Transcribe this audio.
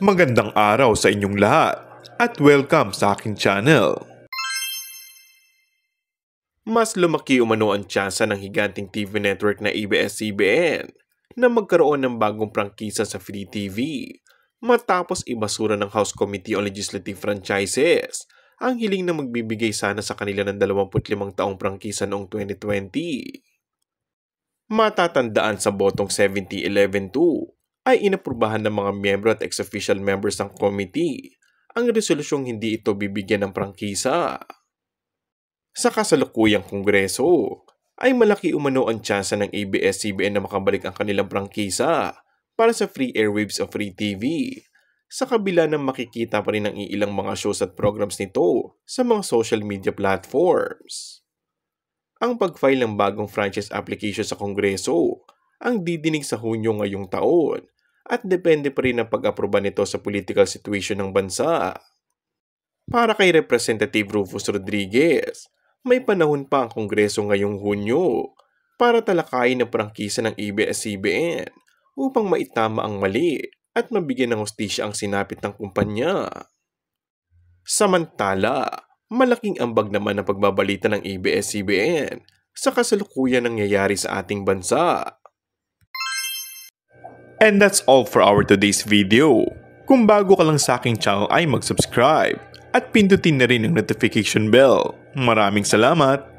Magandang araw sa inyong lahat at welcome sa aking channel. Mas lumaki umano ang tsansa ng higanting TV network na ABS-CBN na magkaroon ng bagong prangkisa sa Free TV matapos ibasura ng House Committee on Legislative Franchises ang hiling na magbibigay sana sa kanila ng 25 taong prangkisa noong 2020. Matatandaan sa botong 70-11-2 ay inaprubahan ng mga miyembro at ex-official members ng committee ang resolusyong hindi ito bibigyan ng prangkisa. Sa kasalukuyang kongreso ay malaki umano ang tsansa ng ABS-CBN na makabalik ang kanilang prangkisa para sa free airwaves of Free TV sa kabila ng makikita pa rin ang ilang mga shows at programs nito sa mga social media platforms. Ang pag-file ng bagong franchise application sa Kongreso ang didinig sa Hunyo ngayong taon at depende pa rin ang pag-aproba nito sa political situation ng bansa. Para kay Representative Rufus Rodriguez, may panahon pa ang Kongreso ngayong Hunyo para talakayin ang prangkisa ng ABS-CBN upang maitama ang mali at mabigyan ng hustisya ang sinapit ng kumpanya. Samantala, malaking ambag naman ang pagbabalita ng ABS-CBN sa kasalukuyan nangyayari sa ating bansa. And that's all for our today's video. Kung bago ka lang sa aking channel ay mag-subscribe at pindutin na rin ang notification bell. Maraming salamat!